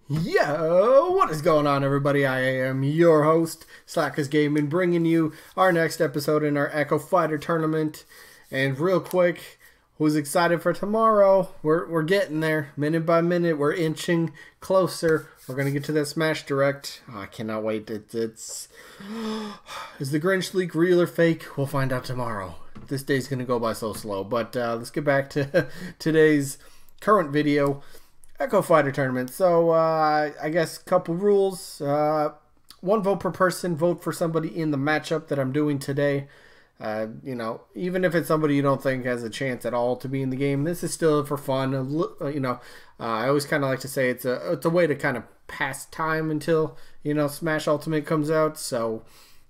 Yo, what is going on, everybody? I am your host, Slackerz Gaming, bringing you our next episode in our Echo Fighter tournament. And real quick, who's excited for tomorrow? We're getting there, minute by minute. We're inching closer. We're gonna get to that Smash Direct. Oh, I cannot wait. Is the Grinch leak real or fake? We'll find out tomorrow. This day's gonna go by so slow. But let's get back to today's current video. Echo Fighter tournament. So I guess a couple rules. One vote per person. Vote for somebody in the matchup that I'm doing today. You know, even if it's somebody you don't think has a chance at all to be in the game, this is still for fun. You know, I always kind of like to say it's a way to kind of pass time until, you know, Smash Ultimate comes out. So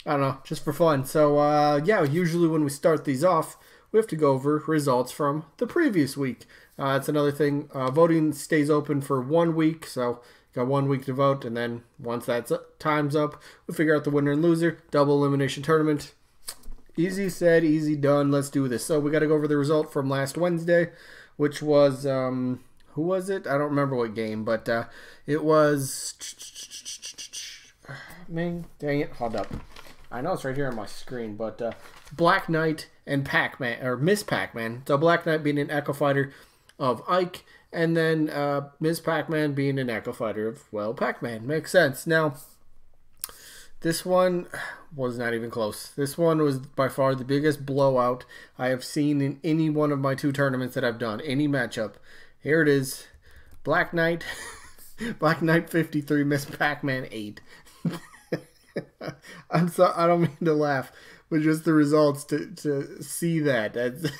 I don't know, just for fun. So yeah, usually when we start these off, we have to go over results from the previous week. It's another thing. Voting stays open for 1 week, so got 1 week to vote, and then once that time's up, we figure out the winner and loser. Double elimination tournament. Easy said, easy done. Let's do this. So we got to go over the result from last Wednesday, which was who was it? I don't remember what game, but it was. Man, dang it! Hold up. I know it's right here on my screen, but Black Knight and Pac-Man, or Miss Pac-Man. So Black Knight being an Echo Fighter of Ike, and then Miss Pac-Man being an Echo Fighter of, well, Pac-Man. Makes sense. Now, this one was not even close. This one was by far the biggest blowout I have seen in any one of my 2 tournaments that I've done, any matchup. Here it is. Black Knight, Black Knight 53, Miss Pac-Man 8. I'm sorry, I don't mean to laugh, but just the results to see that. That's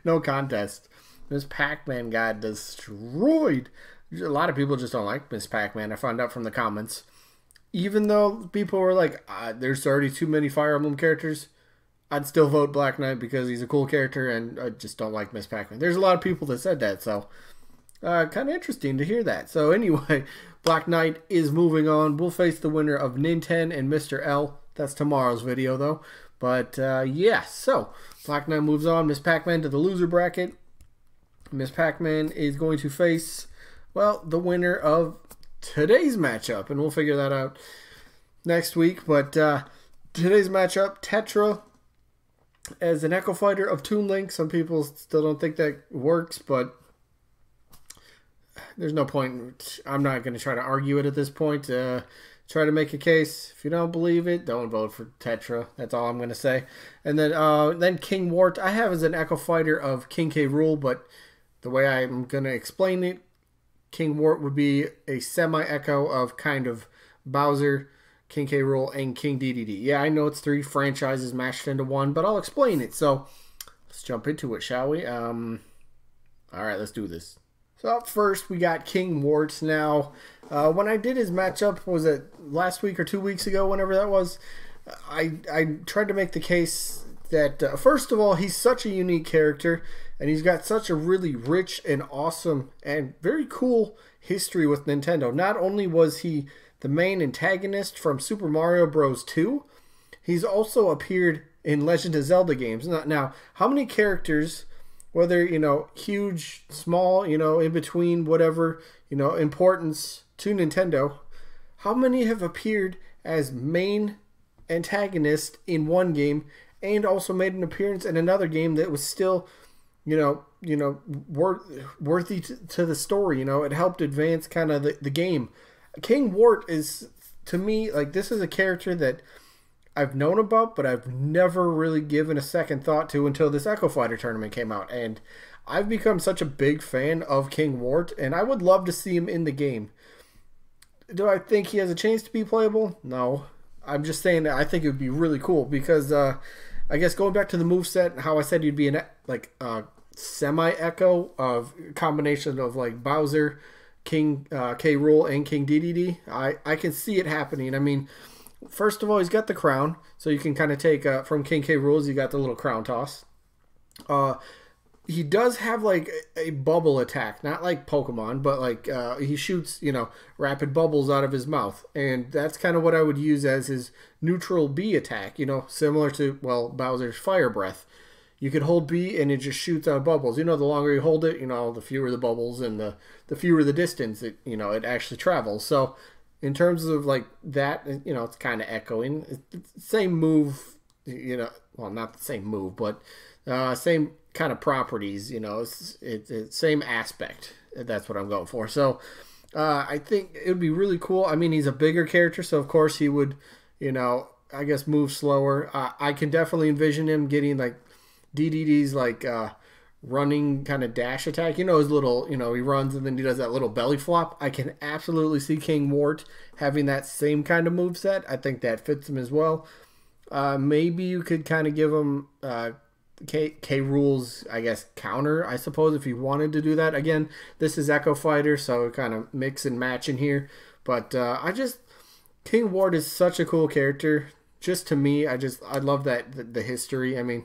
no contest. Miss Pac-Man got destroyed. A lot of people just don't like Miss Pac-Man. I found out from the comments. Even though people were like, there's already too many Fire Emblem characters, I'd still vote Black Knight because he's a cool character, and I just don't like Miss Pac-Man. There's a lot of people that said that, so kind of interesting to hear that. So anyway, Black Knight is moving on. We'll face the winner of Nintendo and Mr. L. That's tomorrow's video, though. But yeah, so Black Knight moves on. Miss Pac-Man to the loser bracket. Miss Pac-Man is going to face, well, the winner of today's matchup, and we'll figure that out next week. But today's matchup, Tetra as an Echo Fighter of Toon Link. Some people still don't think that works, but there's no point. I'm not going to try to argue it at this point. Try to make a case. If you don't believe it, don't vote for Tetra. That's all I'm going to say. And then King Wart, I have as an Echo Fighter of King K. Rool, but the way I'm going to explain it, King Wart would be a semi-echo of kind of Bowser, King K. Rool, and King DDD. Yeah, I know it's 3 franchises mashed into one, but I'll explain it. So let's jump into it, shall we? All right, let's do this. So up first, we got King Wart. Now, when I did his matchup, was it last week or 2 weeks ago, whenever that was, I tried to make the case that, first of all, he's such a unique character, and he's got such a really rich and awesome and very cool history with Nintendo. Not only was he the main antagonist from Super Mario Bros. 2, he's also appeared in Legend of Zelda games. Now, how many characters, whether, you know, huge, small, you know, in between, whatever, you know, importance to Nintendo, how many have appeared as main antagonist in one game and also made an appearance in another game that was still, you know, worthy to the story? You know, it helped advance kind of the game. King Wart is, to me, like, this is a character that I've known about, but I've never really given a second thought to until this Echo Fighter tournament came out. And I've become such a big fan of King Wart, and I would love to see him in the game. Do I think he has a chance to be playable? No. I'm just saying that I think it would be really cool because, I guess going back to the moveset and how I said he'd be an, like, semi-echo of combination of, like, Bowser, King K. Rool, and King DDD, I can see it happening. I mean, first of all, he's got the crown, so you can kind of take from King K. Rool's, you got the little crown toss. He does have like a bubble attack, not like Pokemon, but like he shoots, you know, rapid bubbles out of his mouth, and that's kind of what I would use as his neutral B attack, you know, similar to, well, Bowser's Fire Breath. you could hold B and it just shoots out bubbles. You know, the longer you hold it, you know, the fewer the bubbles and the fewer the distance it, you know, it actually travels. So in terms of like that, you know, it's kind of echoing. It's the same move, you know, well, not the same move, but same kind of properties, you know, it's same aspect. That's what I'm going for. So I think it would be really cool. I mean, he's a bigger character, so of course he would, you know, I guess move slower. I can definitely envision him getting like DDD's like running kind of dash attack. You know, his little, you know, he runs and then he does that little belly flop. I can absolutely see King Wart having that same kind of moveset. I think that fits him as well. Maybe you could kind of give him K Rool's, I guess, counter, I suppose, if you wanted to do that. Again, this is Echo Fighter, so kind of mix and match in here. But King Wart is such a cool character. Just to me, I love that the history. I mean,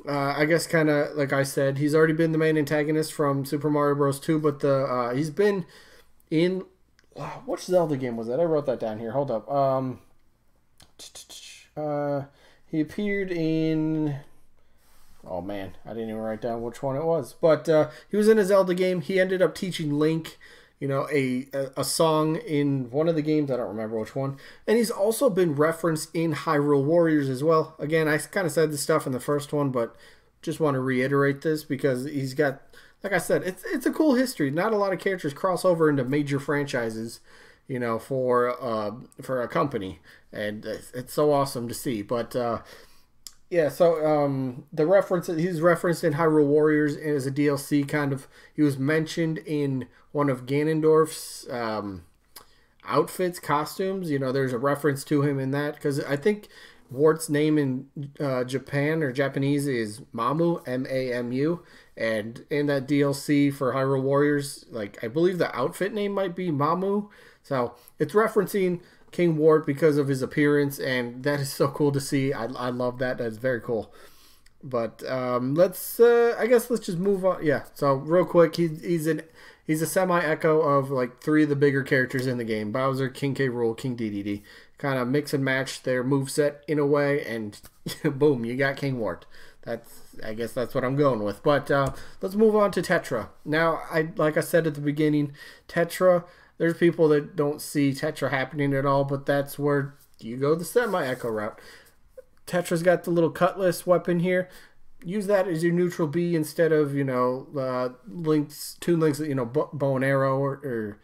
I guess kind of like I said, he's already been the main antagonist from Super Mario Bros. 2, but he's been in which Zelda game was that? I wrote that down here. Hold up. He appeared in. Oh man, I didn't even write down which one it was. But he was in a Zelda game. He ended up teaching Link, you know, a song in one of the games. I don't remember which one. And he's also been referenced in Hyrule Warriors as well. Again, I kind of said this stuff in the first one, but just want to reiterate this because he's got, like I said, it's a cool history. Not a lot of characters cross over into major franchises, you know, for a company, and it's so awesome to see. But yeah, so the reference, he's referenced in Hyrule Warriors as a DLC kind of. He was mentioned in one of Ganondorf's outfits, costumes. You know, there's a reference to him in that because I think Wart's name in Japan or Japanese is Mamu, M-A-M-U, and in that DLC for Hyrule Warriors, like I believe the outfit name might be Mamu. So it's referencing King Wart because of his appearance, and that is so cool to see. I love that. That's very cool. But I guess let's just move on. Yeah. So real quick, he's a semi-echo of like three of the bigger characters in the game: Bowser, King K. Rool, King DDD. Kind of mix and match their moveset in a way, and boom, you got King Wart. I guess that's what I'm going with. But let's move on to Tetra. Now, like I said at the beginning, Tetra. There's people that don't see Tetra happening at all, but that's where you go the semi-echo route. Tetra's got the little cutlass weapon here. Use that as your neutral B instead of, you know, Toon Link's, you know, bow and arrow or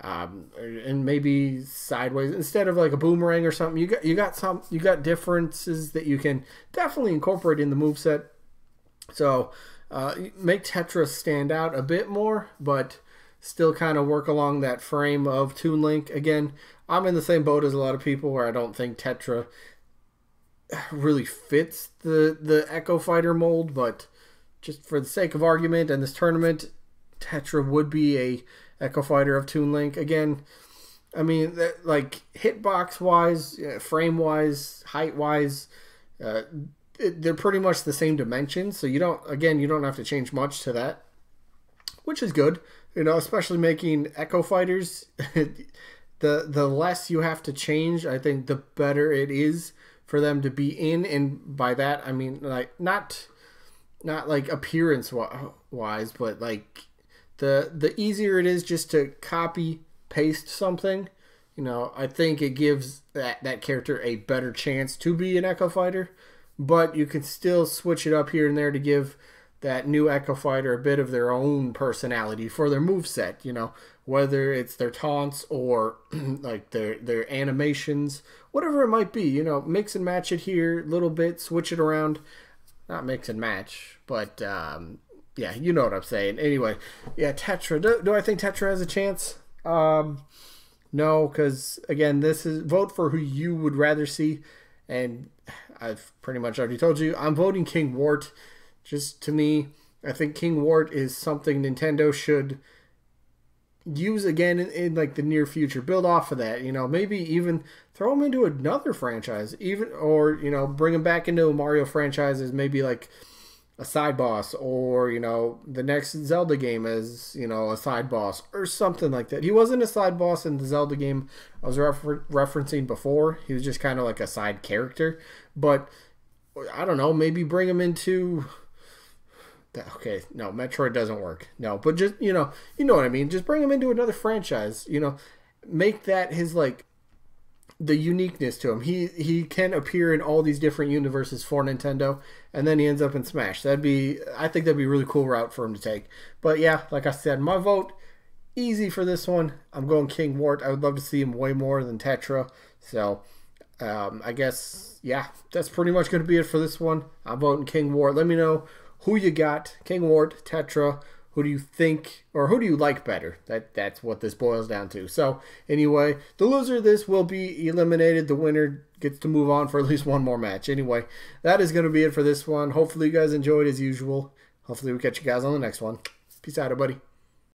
and maybe sideways instead of like a boomerang or something. You got differences that you can definitely incorporate in the moveset. So make Tetra stand out a bit more, but still kind of work along that frame of Toon Link. Again, I'm in the same boat as a lot of people where I don't think Tetra really fits the Echo Fighter mold, but just for the sake of argument and this tournament, Tetra would be a Echo Fighter of Toon Link. Again, I mean, like hitbox wise, frame wise, height wise, they're pretty much the same dimensions, so you don't have to change much to that, which is good. You know, especially making Echo Fighters, the less you have to change, I think the better it is for them to be in. And by that, I mean, like, not like appearance wise, but like the easier it is just to copy paste something, you know, I think it gives that character a better chance to be an Echo Fighter. But you can still switch it up here and there to give that new Echo Fighter a bit of their own personality for their moveset, you know, whether it's their taunts or like their animations, whatever it might be, you know, mix and match it here a little bit, switch it around. Not mix and match, but yeah, you know what I'm saying. Anyway, yeah, Tetra. Do I think Tetra has a chance? No, because again, this is vote for who you would rather see, and I've pretty much already told you I'm voting King Wart. Just to me, I think King Wart is something Nintendo should use again in like the near future. Build off of that, you know, maybe even throw him into another franchise, or you know, bring him back into a Mario franchise as maybe like a side boss, or you know, the next Zelda game as, you know, a side boss or something like that. He wasn't a side boss in the Zelda game I was referencing before. He was just kind of like a side character, but I don't know, maybe bring him into. Okay, no, Metroid doesn't work. No, but just you know what I mean. Just bring him into another franchise. Make that his like the uniqueness to him. He can appear in all these different universes for Nintendo, and then he ends up in Smash. I think that'd be a really cool route for him to take. But yeah, like I said, my vote easy for this one. I'm going King Wart. I would love to see him way more than Tetra. So I guess yeah, that's pretty much going to be it for this one. I'm voting King Wart. Let me know who you got, King Wart, Tetra. Who do you think, or who do you like better? That's what this boils down to. So anyway, the loser of this will be eliminated. The winner gets to move on for at least one more match. Anyway, that is going to be it for this one. Hopefully you guys enjoyed as usual. Hopefully we catch you guys on the next one. Peace out, everybody.